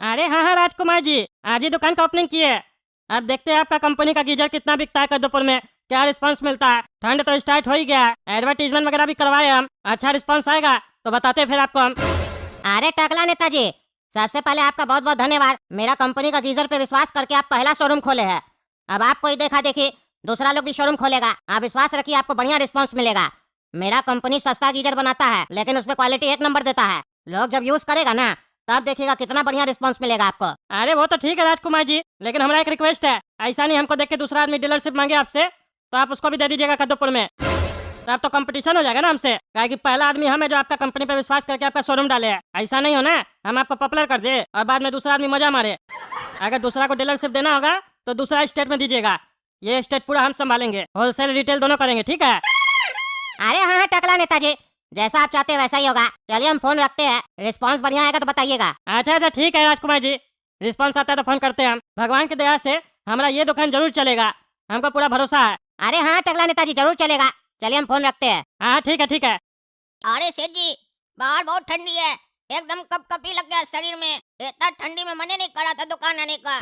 अरे हाँ हाँ राजकुमार जी, आज ही दुकान का ओपनिंग की है। अब देखते हैं आपका कंपनी का गीजर कितना बिकता है कद्दूपुर में, क्या रिस्पांस मिलता है। ठंड तो स्टार्ट हो ही गया है, एडवर्टीजमेंट वगैरह भी करवाए हम। अच्छा रिस्पांस आएगा तो बताते हैं फिर आपको हम। अरे टकला नेताजी, सबसे पहले आपका बहुत बहुत धन्यवाद। मेरा कंपनी का गीजर पे विश्वास करके आप पहला शोरूम खोले हैं। अब आपको ही देखा देखी दूसरा लोग भी शोरूम खोलेगा। आप विश्वास रखिए, आपको बढ़िया रिस्पांस मिलेगा। मेरा कंपनी सस्ता गीजर बनाता है लेकिन उसमें क्वालिटी एक नंबर देता है। लोग जब यूज करेगा ना तब देखिएगा कितना बढ़िया रिस्पांस मिलेगा आपको। अरे वो तो ठीक है राजकुमार जी, लेकिन हमारा एक रिक्वेस्ट है। ऐसा नहीं हमको देख के दूसरा आदमी डीलरशिप मांगे आपसे, तो आप उसको भी दे दीजिएगा कद्दूपुर में। तो अब तो कंपटीशन हो जाएगा ना हमसे, क्या कि पहला आदमी हम है जो आपका कंपनी पे विश्वास करके आपका शोरूम डाले है। ऐसा नहीं हो ना हम आपको पॉपुलर कर दे और बाद में दूसरा आदमी मजा मारे। अगर दूसरा को डीलरशिप देना होगा तो दूसरा स्टेट में दीजिएगा, ये स्टेट पूरा हम संभालेंगे, होलसेल रिटेल दोनों करेंगे, ठीक है। अरे हाँ हाँ टकला नेताजी, जैसा आप चाहते हैं वैसा ही होगा। चलिए हम फोन रखते हैं, रिस्पांस बढ़िया आएगा तो बताइएगा। अच्छा अच्छा ठीक है राजकुमार जी, रिस्पॉन्स आता है तो फोन करते हैं हम। भगवान की दया से हमारा ये दुकान जरूर चलेगा, हमको पूरा भरोसा है। अरे हाँ टकला नेताजी, जरूर चलेगा। चलिए हम फोन रखते हैं। हाँ ठीक है ठीक है। अरे सेठ जी, बाहर बहुत ठंडी है, एकदम कपकपी लग गया शरीर में। इतना ठंडी में मन ही नहीं करा था दुकान आने का,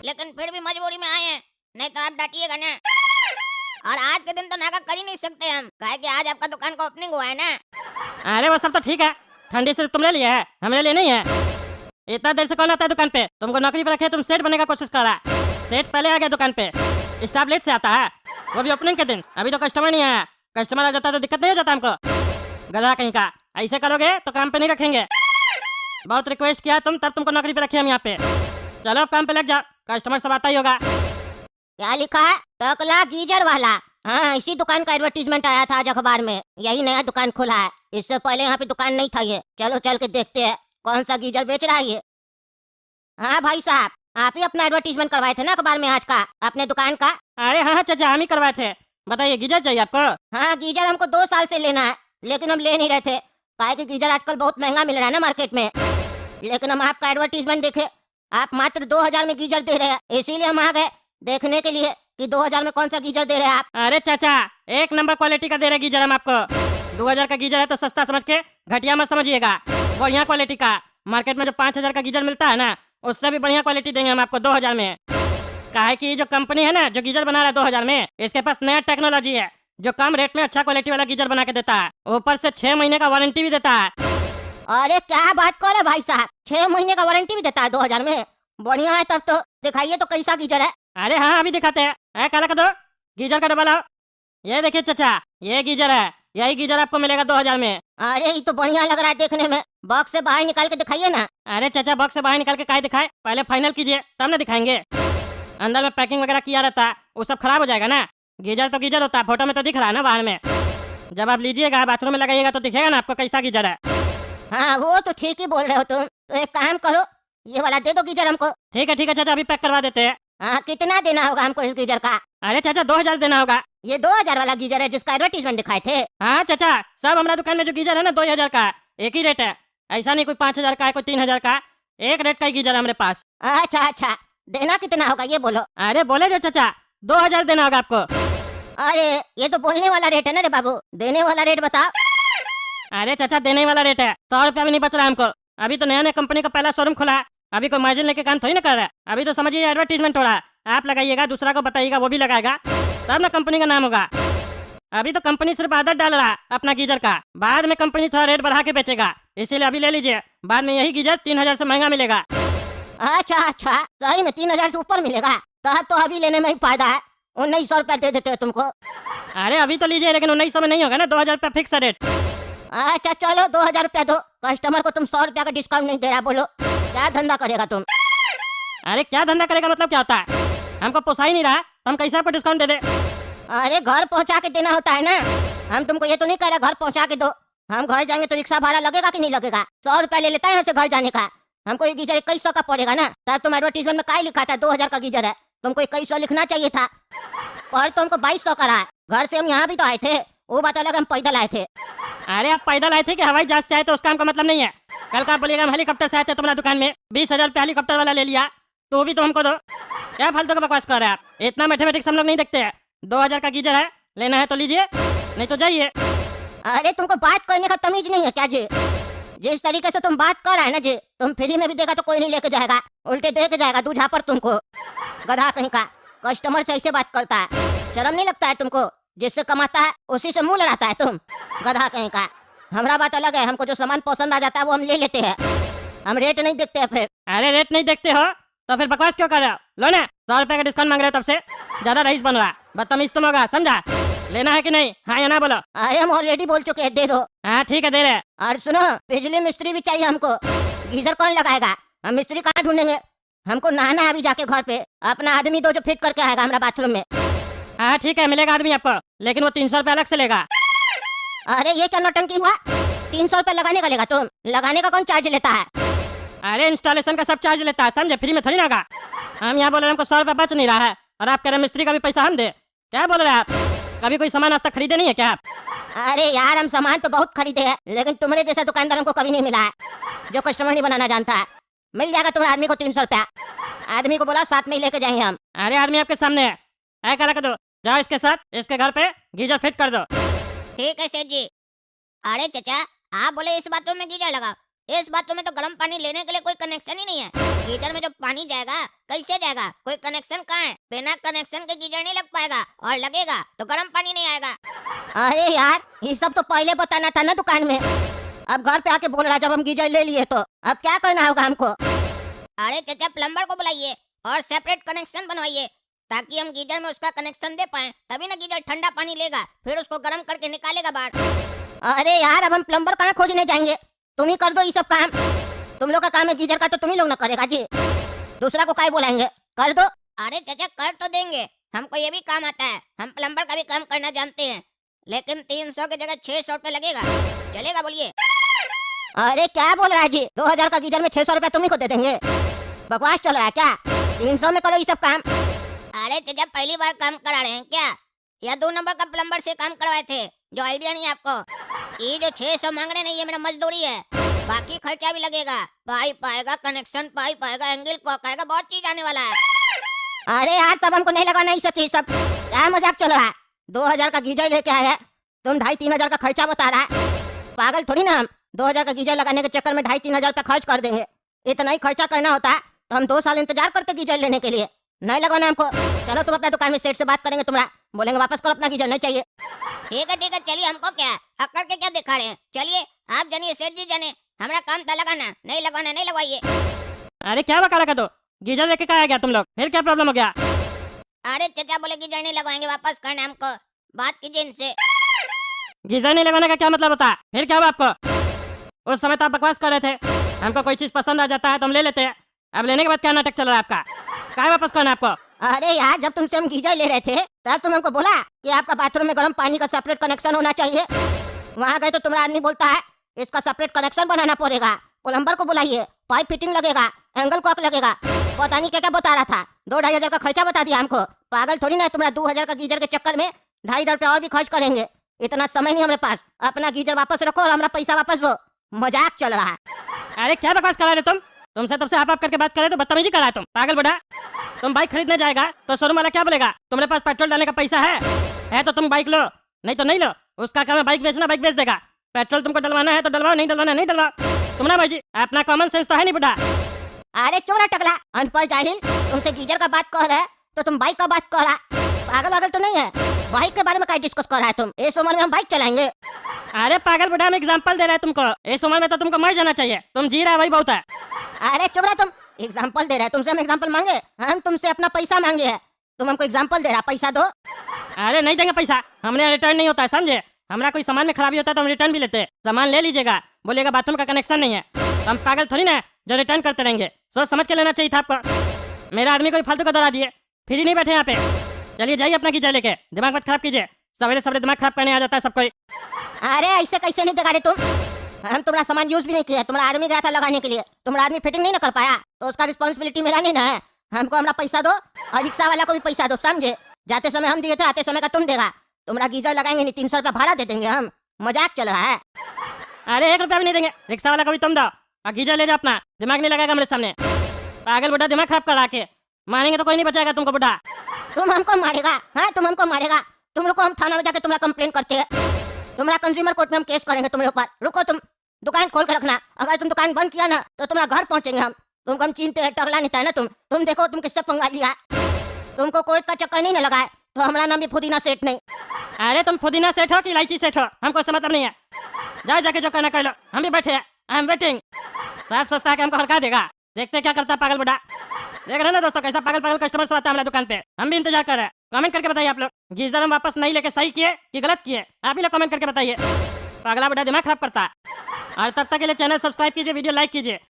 लेकिन फिर भी मजबूरी में आए हैं, नहीं तो आप डांटिएगा ना। और आज के दिन तो नागा कर ही नहीं सकते हम, काहे कि आज आपका दुकान का ओपनिंग हुआ है ना। अरे वो सब तो ठीक है, ठंडी से तुमने लिया है, हमने लिए नहीं है। इतना देर से कौन आता है दुकान पे? तुमको नौकरी पे रखे, तुम सेठ बनने का कोशिश कर रहा है। सेठ पहले आ गया दुकान पे, स्टाफ लेट से आता है, वो भी ओपनिंग के दिन। अभी तो कस्टमर नहीं आया, कस्टमर आ जाता तो दिक्कत नहीं हो जाता हमको। गधा कहीं का, ऐसे करोगे तो काम पे नहीं रखेंगे। बहुत रिक्वेस्ट किया तुम, तब तुमको नौकरी पे रखे हम यहाँ पे। चलो अब काम पे लग जाओ, कस्टमर सब आता ही होगा। क्या लिखा है? टकला गीजर वाला। हाँ, इसी दुकान का एडवर्टीजमेंट आया था आज अखबार में। यही नया दुकान खुला है, इससे पहले यहाँ पे दुकान नहीं था ये। चलो चल के देखते हैं कौन सा गीजर बेच रहा है ये। हाँ भाई साहब, आप ही अपना एडवर्टीजमेंट करवाए थे ना अखबार में आज का, अपने दुकान का। अरे हाँ हाँ चाचा, हम ही करवाए थे। बताइए गीजर चाहिए आपको? हाँ, गीजर हमको 2 साल से लेना है, लेकिन हम ले नहीं रहे थे। काहे कि गीजर आजकल बहुत महंगा मिल रहा है ना मार्केट में। लेकिन हम आपका एडवर्टीजमेंट देखे, आप मात्र 2000 में गीजर दे रहे हैं, इसीलिए हम आ गए देखने के लिए कि 2000 में कौन सा गीजर दे रहे हैं आप। अरे चाचा, एक नंबर क्वालिटी का दे रहे गीजर हम आपको। 2000 का गीजर है तो सस्ता समझ के घटिया मत समझिएगा, बढ़िया क्वालिटी का। मार्केट में जो 5000 का गीजर मिलता है ना, उससे भी बढ़िया क्वालिटी देंगे हम आपको 2000 में। काहे कि जो कंपनी है ना जो गीजर बना रहा है 2000 में, इसके पास नया टेक्नोलॉजी है जो कम रेट में अच्छा क्वालिटी वाला गीजर बना के देता है, ऊपर से 6 महीने का वारंटी भी देता है। अरे क्या बात कर रहे भाई साहब, 6 महीने का वारंटी भी देता है 2000 में? बढ़िया है तब तो। दिखाइए तो कैसा गीजर है। अरे हाँ अभी दिखाते हैं। काला कर दो, गीजर का डबल आओ। ये देखिए चाचा, ये गीजर है, यही गीजर आपको मिलेगा 2000 में। अरे ये तो बढ़िया लग रहा है देखने में। बॉक्स से बाहर निकाल के दिखाइए ना। अरे चाचा, बॉक्स से बाहर निकाल के काहे दिखाए, पहले फाइनल कीजिए तब ना दिखाएंगे। अंदर में पैकिंग वगैरह किया रहता है, वो सब खराब हो जाएगा ना। गीजर तो गीजर होता है, फोटो में तो दिख रहा है ना बाहर में। जब आप लीजिएगा बाथरूम में लगाइएगा तो दिखेगा ना आपको कैसा गीजर है। हाँ वो तो ठीक ही बोल रहे हो तुम। तो एक काम करो, ये वाला दे दो गीजर हमको। ठीक है चाचा, अभी पैक करवा देते हैं। हाँ, कितना देना होगा हमको इस गीजर का? अरे चाचा 2000 देना होगा। ये 2000 वाला गीजर है जिसका एडवर्टीजमेंट दिखाए थे? हाँ चाचा, सब हमारा दुकान में जो गीजर है ना 2000 का, एक ही रेट है। ऐसा नहीं कोई 5000 का है, कोई 3000 का, एक रेट का ही गीजर है हमारे पास। अच्छा अच्छा, देना कितना होगा ये बोलो। अरे बोले जो चाचा, 2000 देना होगा आपको। अरे ये तो बोलने वाला रेट है ना रे बाबू, देने वाला रेट बताओ। अरे चाचा देने वाला रेट है, 100 रुपया भी नहीं बच रहा हमको। अभी तो नया नया कंपनी का पहला शोरूम खुला है, अभी कोई मार्जिन लेके काम थोड़ी ना कर रहा है। अभी तो समझिए एडवर्टीजमेंट हो रहा है, आप लगाइएगा, दूसरा को बताइएगा, वो भी लगाएगा, तब ना कंपनी का नाम होगा। अभी तो कंपनी सिर्फ आदत डाल रहा है अपना गीजर का, बाद में कंपनी थोड़ा रेट बढ़ा के बेचेगा, इसीलिए अभी ले लीजिए, बाद में यही गीजर 3000 से महंगा मिलेगा। अच्छा अच्छा, सही में 3000 से ऊपर मिलेगा? तब तो अभी लेने में ही फायदा है। 1900 रुपया दे देते हो तुमको। अरे अभी तो लीजिए, लेकिन 1900 में नहीं होगा ना, 2000 रुपया फिक्स रेट। अच्छा चलो 2000 रुपया दो। कस्टमर को तुम 100 रुपया का डिस्काउंट नहीं दे रहा, बोलो क्या धंधा करेगा तुम? अरे क्या धंधा करेगा मतलब क्या होता है? हमको पोसा ही नहीं रहा तो हम कैसे आपको डिस्काउंट दे दे? अरे घर पहुंचा के देना होता है ना। हम तुमको ये तो नहीं कह रहे घर पहुंचा के दो। हम घर जाएंगे तो रिक्शा भाड़ा लगेगा कि नहीं लगेगा? 100 रुपया ले लेता है यहाँ से घर जाने का। हमको ये गीजर 2100 का पड़ेगा ना। तब तुम एडवर्टीजमेंट में क्या लिखा था 2000 का गीजर है, तुमको 2100 लिखना चाहिए था, और तुमको 2200 का रहा है। घर से हम यहाँ भी तो आए थे, वो बात अलग, हम पैदल आए थे। अरे आप पैदल आए थे कि हवाई जहाज से आए थे, उसका हमको मतलब नहीं है। कल का आप बोलिएगा हम हेलीकॉप्टर से आए थे तुम्हारा दुकान में, 20,000 रुपया हेलीकॉप्टर वाला ले लिया, तो भी तो हमको दो। क्या फालतू का बकवास कर रहे हैं आप? इतना मैथमेटिक्स हम लोग नहीं देखते हैं। 2000 का गीजर है, लेना है तो लीजिए, नहीं तो जाइए। अरे तुमको बात करने का तमीज नहीं है क्या जी? जिस तरीके से तुम बात कर रहे हैं ना जी, तुम फ्री में भी देगा तो कोई नहीं लेके जाएगा, उल्टे दे के जाएगा दूझा पर तुमको। गधा कहीं का, कस्टमर से ऐसे बात करता है, शर्म नहीं लगता है तुमको? जिससे कमाता है उसी से मुंह लड़ाता है तुम, गधा कहीं का। हमारा बात अलग है, हमको जो सामान पसंद आ जाता है वो हम ले लेते हैं, हम रेट नहीं देखते हैं फिर। अरे रेट नहीं देखते हो तो फिर बकवास क्यों कर रहे हो? लो ना, 100 रुपए का डिस्काउंट मांग रहे हो तब से, ज्यादा रईस बन रहा, बदतमीज तुम होगा, समझा? लेना है कि नहीं? हाँ या ना बोलो। अरे हम ऑलरेडी बोल चुके हैं, दे दो। हाँ ठीक है, दे रहे। और सुनो, बिजली मिस्त्री भी चाहिए हमको, गीजर कौन लगाएगा? हम मिस्त्री कहाँ ढूंढेंगे? हमको नहाना है अभी जाके घर पे, अपना आदमी दो जो फिट करके आएगा हमारा बाथरूम में। हाँ ठीक है, मिलेगा आदमी आपको, लेकिन वो 300 रुपए अलग से लेगा। अरे ये क्या नौटंकी हुआ? 300 रुपए लगाने का लेगा तुम? लगाने का कौन चार्ज लेता है? अरे इंस्टॉलेशन का सब चार्ज लेता है, समझे? फ्री में थोड़ी ना होगा। हम यहाँ बोल रहे हैं हमको 100 रुपए बच नहीं रहा है, और आप कह रहे हैं मिस्त्री का भी पैसा हम दे। क्या बोल रहे हैं आप? कभी कोई सामान आज तक खरीदे नहीं है क्या आप? अरे यार, हम सामान तो बहुत खरीदे हैं, लेकिन तुम्हारे जैसा दुकानदार हमको कभी नहीं मिला है जो कस्टमर नहीं बनाना जानता है। मिल जाएगा तुम्हारे आदमी को 300 रुपया, आदमी को बोला साथ में ही लेके जाएंगे हम। अरे आदमी आपके सामने है, ऐ करा कर दो, जाओ इसके साथ इसके घर पे गीजर फिट कर दो। ठीक है सेठ जी। अरे चचा, आप बोले इस बाथरूम में गीजर लगा, इस बाथरूम में तो गर्म पानी लेने के लिए कोई कनेक्शन ही नहीं है। गीजर में जो पानी जाएगा कैसे जाएगा? कोई कनेक्शन कहाँ है? बिना कनेक्शन के गीजर नहीं लग पाएगा, और लगेगा तो गर्म पानी नहीं आएगा। अरे यार, ये सब तो पहले बताना था ना दुकान में, अब घर पे आके बोल रहा जब हम गीजर ले लिए तो अब क्या करना होगा हमको? अरे चचा, प्लम्बर को बुलाइए और सेपरेट कनेक्शन बनवाइए, ताकि हम गीजर में उसका कनेक्शन दे पाए, तभी ना गीजर ठंडा पानी लेगा, फिर उसको गर्म करके निकालेगा बाहर। अरे यार, अब हम प्लम्बर कहाँ खोजने जाएंगे? तुम ही कर दो ये सब काम, तुम लोग का काम है गीजर का, तो तुम ही लोग ना करेगा जी, दूसरा को काय बुलाएंगे? कर दो। अरे चचा, कर तो देंगे, हमको ये भी काम आता है, हम प्लम्बर का भी काम करना जानते हैं, लेकिन 300 की जगह 600 रुपए लगेगा, चलेगा? बोलिए। अरे क्या बोल रहा है जी? 2000 का गीजर में 600 रुपया तुम ही को दे देंगे? बकवास चल रहा है क्या? 300 में करो ये सब काम। अरे चचा, पहली बार काम करा रहे हैं क्या, या 2 नंबर का प्लम्बर से काम करवाए थे जो आइडिया नहीं है आपको? ये जो 600 मांग रहे हैं ये मेरा मजदूरी है, बाकी खर्चा भी लगेगा, पाइप आएगा, कनेक्शन पाइप आएगा, एंगल कॉक आएगा, बहुत चीज आने वाला है। अरे यार, तब हमको नहीं लगाना ये सब चीज, सब क्या मजाक चल रहा है? 2000 का गीजर लेके आया है, तुम 2,500-3,000 का खर्चा बता रहा है? पागल थोड़ी ना हम 2000 का गीजर लगाने के चक्कर में 2,500-3,000 रुपया खर्च कर देंगे। इतना ही खर्चा करना होता है तो हम 2 साल इंतजार करते गीजर लेने के लिए, नहीं लगाना हमको। चलो तुम अपना दुकान में सेठ से बात करेंगे, तुम्हारा बोलेंगे वापस करो अपना गीजर, नहीं चाहिए। ठीक है, चलिए, हमको क्या अकड़ के क्या दिखा रहे हैं, चलिए आप जानिए, सेठ जी जाने, हमारा काम था लगाना, नहीं लगवाना नहीं लगवाइए। अरे क्या बकाला कर दो, गीजर लेके कहाँ आ गया तुम लोग? फिर क्या प्रॉब्लम हो गया? अरे चचा बोले गीजर नहीं लगवाएंगे, वापस करना है हमको, बात कीजिए इनसे। गीजर नहीं लगाने का क्या मतलब होता है? फिर क्या हुआ आपको? उस समय तो आप बकवास कर रहे थे, हमको कोई चीज पसंद आ जाता है तो हम ले लेते हैं, अब लेने के बाद क्या नाटक चल रहा है आपका? क्या वापस करना है आपको? अरे यार, जब तुमसे हम गीजर ले रहे थे तब तुम हमको बोला कि आपका बाथरूम में गर्म पानी का सेपरेट कनेक्शन होना चाहिए। वहाँ गए तो तुम्हारा आदमी बोलता है इसका सेपरेट कनेक्शन बनाना पड़ेगा, प्लम्बर को बुलाइए, पाइप फिटिंग लगेगा, एंगल कॉक लगेगा, पता नहीं क्या क्या बता रहा था। 2-2.5 हजार का खर्चा बता दिया हमको। पागल थोड़ी ना, तुम्हारा 2000 का गीजर के चक्कर में 2,500 रुपया और भी खर्च करेंगे। इतना समय नहीं हमारे पास, अपना गीजर वापस रखो और हमारा पैसा वापस दो। मजाक चल रहा है। अरे क्या बकवास करा रहे तुम? तुमसे तब से आप करके बात कर रहे तो बदतमीजी करा है तुम, पागल बुढ़ा। तुम बाइक खरीदने जाएगा तो शोरूम वाला क्या बोलेगा? तुम्हारे पास पेट्रोल डालने का पैसा है तो तुम बाइक लो, नहीं तो नहीं लो। उसका काम है बाइक बेचना, बाइक बेच देगा। पेट्रोल तुमको डलवाना है तो डलवाओ, नहीं डलवाना नहीं डलवाओ। तुम ना भाई जी, अपना कॉमन सेंस तो है नहीं बुढ़ा। अरे चुप रहा टकला, अनपढ़ जाहिल। तुमसे गीजर का बात कर रहा है तो तुम बाइक का बात कर रहा। पागल वागल तो नहीं है? बाइक के बारे में क्या डिस्कस कर रहा है तुम? इस उम्र में हम बाइक चलाएंगे? अरे पागल बुढ़ा, हम एग्जांपल दे रहे हैं तुमको। इस उम्र में तो तुमको मर जाना चाहिए, तुम जी रहा है वही बहुत है। अरे चुप रहा, तुम एग्जाम्पल दे रहे हैं। तुमसे हम एग्जाम्पल मांगे? हम तुमसे अपना पैसा मांगे है, तुम हमको एग्जाम्पल दे रहा, पैसा दो। अरे नहीं देंगे पैसा, हमने रिटर्न नहीं होता है, समझे? हमारा कोई सामान में खराबी होता है तो हम रिटर्न भी लेते हैं। सामान ले लीजिएगा, बोलिएगा बाथरूम का कनेक्शन नहीं है, तो हम पागल थोड़ी ना जो रिटर्न करते रहेंगे। सोच समझ के लेना चाहिए था आपको। मेरा आदमी कोई फालतू का दौड़ा दिए, फ्री नहीं बैठे यहाँ पे। चलिए जाइए अपना गीजर लेके, दिमाग मत खराब कीजिए। सवेरे सवेरे दिमाग खराब करने आ जाता है सब कोई। अरे ऐसे कैसे नहीं दिखा रहे तुम? हम तुम्हारा सामान यूज भी नहीं किया, तुम्हारा आदमी गया था लगाने के लिए, तुम्हारा आदमी फिटिंग नहीं ना कर पाया तो उसका रिस्पॉन्सिबिलिटी मेरा नहीं ना है। हमको हमारा पैसा दो और रिक्शा वाला को भी पैसा दो, समझे? जाते समय हम दिए थे, आते समय का तुम देगा। तुम्हारा गीजर लगाएंगे नहीं, 300 रुपया भाड़ा दे देंगे हम। मजाक चल रहा है? अरे 1 रुपया भी नहीं देंगे, रिक्शा वाला को भी तुम दो और गीजर ले जाओ अपना। दिमाग नहीं लगाएगा मेरे सामने, पागल बुढ़ा, दिमाग खराब करा के। मारेंगे तो कोई नहीं बचाएगा तुमको बुढ़ा। तुम हमको मारेगा? हाँ, तुम हमको मारेगा? तुम लोग को हम थाना में जाके तुम्हारा कंप्लेन करते हैं, तुम्हारा कंज्यूमर कोर्ट में हम केस करेंगे तुम्हारे ऊपर। रुको तुम, दुकान खोल के रखना। अगर तुम दुकान बंद किया ना तो तुम्हारा घर पहुंचेंगे हम। तुमको हम चिंते हैं, टगला नहीं था ना तुम देखो तुम किससे पंगा लिया। तुमको कोई का चक्कर नहीं ना लगा है तो हमारा नाम भी पुदीना सेठ नहीं। अरे तुम पुदीना सेठ हो कि इलायची सेठ हो, हमको इससे मतलब नहीं है। जाओ जाके जो करना कर लो, हम भी बैठे हैं। I am waiting. साहब सोचता है कि हमको हल्का देगा, देखते क्या करता है पागल बुढ़ा। देख रहे हैं ना दोस्तों कैसा पागल पागल कस्टमर आता है हमारे दुकान पे। हम भी इंतजार कर रहे हैं। कमेंट करके बताइए आप लोग, गीजर हम वापस नहीं लेके सही किए कि गलत किए, आप ही लोग कमेंट करके बताइए। पागला बुढ़ा दिमाग खराब करता है। और तब तक के लिए चैनल सब्सक्राइब कीजिए, वीडियो लाइक कीजिए।